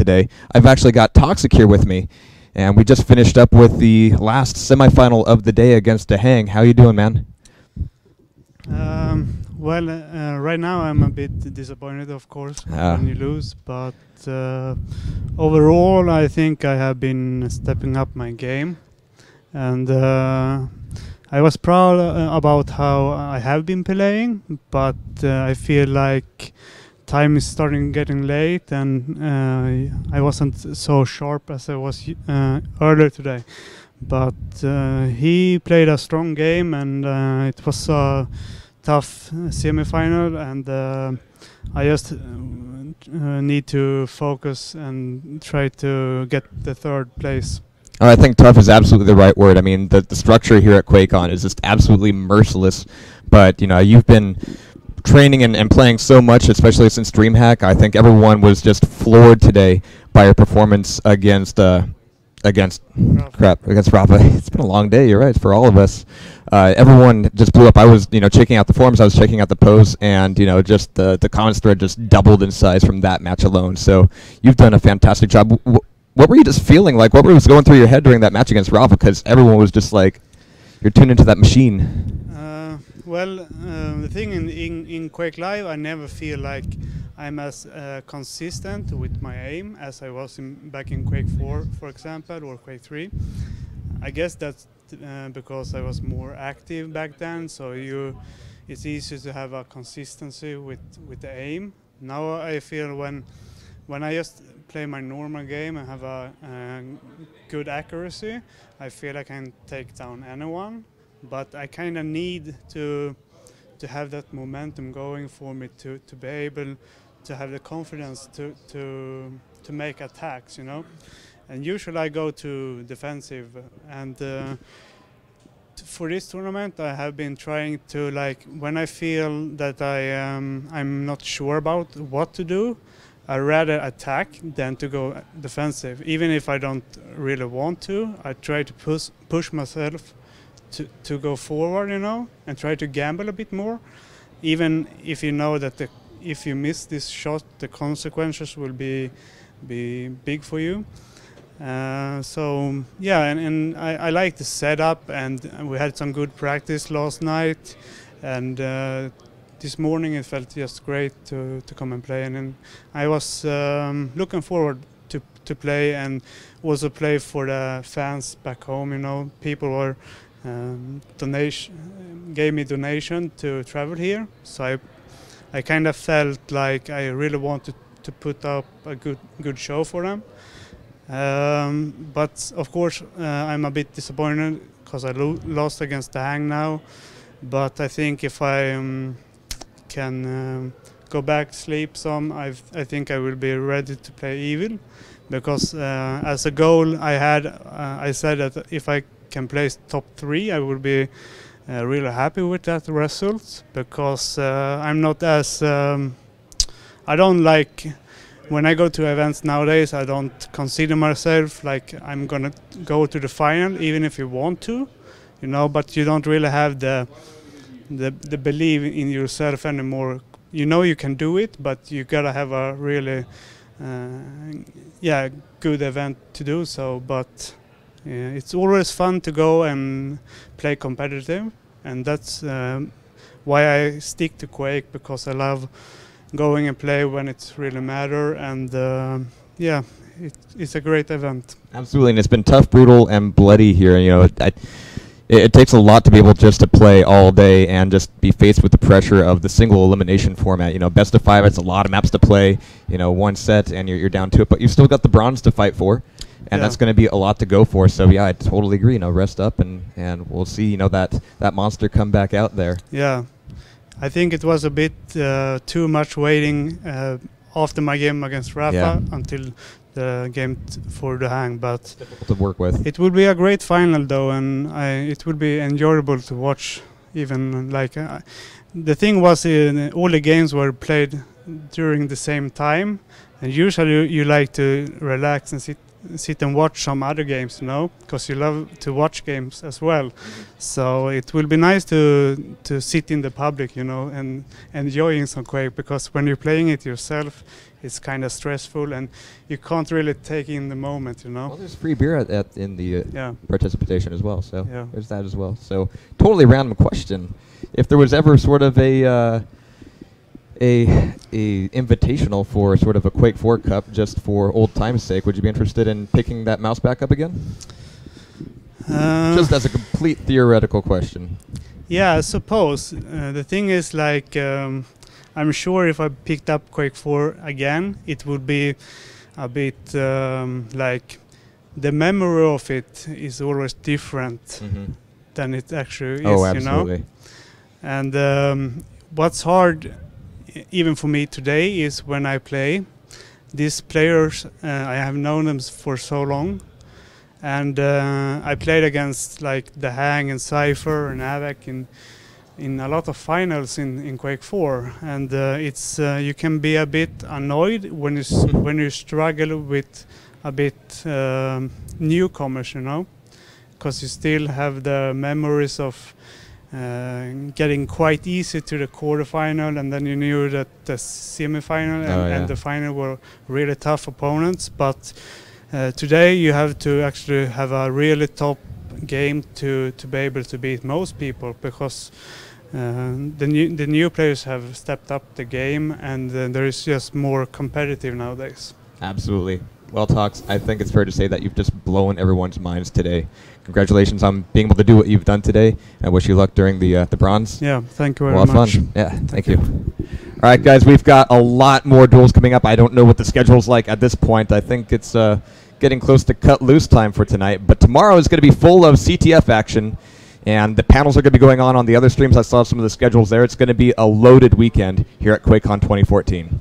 today. I've actually got Toxic here with me, and we just finished up with the last semifinal of the day against Dhorne. How you doing, man? Well, right now I'm a bit disappointed, of course, when you lose, but overall I think I have been stepping up my game, and I was proud about how I have been playing, but I feel like time is starting getting late, and I wasn't so sharp as I was earlier today. But he played a strong game, and it was a tough semi-final, and I just need to focus and try to get the third place. Oh, I think tough is absolutely the right word. I mean, the structure here at QuakeCon is just absolutely merciless. But, you know, you've been training and playing so much, especially since DreamHack. I think everyone was just floored today by your performance against Rafa. It's been a long day, you're right, for all of us. Everyone just blew up. I was, checking out the forums, I was checking out the posts, and, just the comments thread just doubled in size from that match alone. So you've done a fantastic job. What were you just feeling like? What was going through your head during that match against Rafa? Because everyone was just like, you're tuned into that machine. The thing in Quakelive, I never feel like I'm as consistent with my aim as I was back in Quake 4, for example, or Quake 3. I guess that's because I was more active back then, so it's easier to have a consistency with the aim. Now I feel when I just play my normal game and have a good accuracy, I feel I can take down anyone. But I kind of need to have that momentum going for me to be able to have the confidence to make attacks, And usually I go to defensive, and for this tournament I have been trying to, like, when I feel that I'm not sure about what to do, I rather attack than to go defensive. Even if I don't really want to, I try to push myself to go forward, and try to gamble a bit more, even if you know that if you miss this shot, the consequences will be big for you. So yeah, and I like the setup, and we had some good practice last night, and this morning it felt just great to come and play, and I was looking forward to play and also play for the fans back home. People were gave me donation to travel here, so I kind of felt like I really wanted to put up a good show for them. But of course I'm a bit disappointed because I lost against Dhorne now. But I think if I can go back, sleep some, I think I will be ready to play Evil, because as a goal I said that if I can place top 3, I will be really happy with that result, because I'm not as I don't like, when I go to events nowadays, I don't consider myself like I'm gonna go to the final, even if you want to, but you don't really have the belief in yourself anymore. You can do it, but you gotta have a really good event to do so. But it's always fun to go and play competitive, and that's why I stick to Quake, because I love going and play when it's really matter, and it's a great event. Absolutely, and it's been tough, brutal, and bloody here. It takes a lot to be able just to play all day and just be faced with the pressure of the single elimination format. Best of 5, it's a lot of maps to play. One set and you're down to it, but you've still got the bronze to fight for. And that's going to be a lot to go for. So yeah, I totally agree. Rest up, and we'll see. That monster come back out there. Yeah, I think it was a bit too much waiting after my game against Rafa until the game for the Hang. But it's difficult to work with. It will be a great final though, and it will be enjoyable to watch. Even like the thing was, all the games were played during the same time, and usually you like to relax and sit and watch some other games, you know, because you love to watch games as well. So it will be nice to sit in the public, you know, and enjoying some Quake, because when you're playing it yourself, it's kind of stressful and you can't really take in the moment, you know. Well, there's free beer in the yeah. participation as well, so Yeah. there's that as well. So totally random question. If there was ever sort of a invitational for sort of a Quake 4 Cup just for old time's sake, would you be interested in picking that mouse back up again? Just as a complete theoretical question. Yeah, I suppose. The thing is, like, I'm sure if I picked up Quake 4 again, it would be a bit like the memory of it is always different than it actually is, Oh, absolutely. you know? And what's hard, even for me today, is when I play these players. I have known them for so long, and I played against like the Hang and Cypher and Avak in a lot of finals in Quake 4, and it's you can be a bit annoyed when you struggle with a bit newcomers, you know, because you still have the memories of getting quite easy to the quarterfinal, and then you knew that the semi-final and the final were really tough opponents. But today you have to actually have a really top game to be able to beat most people, because the new players have stepped up the game, and there is just more competitive nowadays. Absolutely. Well, Tox, I think it's fair to say that you've just blown everyone's minds today. Congratulations on being able to do what you've done today. I wish you luck during the bronze. Yeah, thank you very much. Fun. Yeah, thank you. All right, guys, we've got a lot more duels coming up. I don't know what the schedule's like at this point. I think it's getting close to cut loose time for tonight. But tomorrow is going to be full of CTF action, and the panels are going to be going on the other streams. I saw some of the schedules there. It's going to be a loaded weekend here at QuakeCon 2014.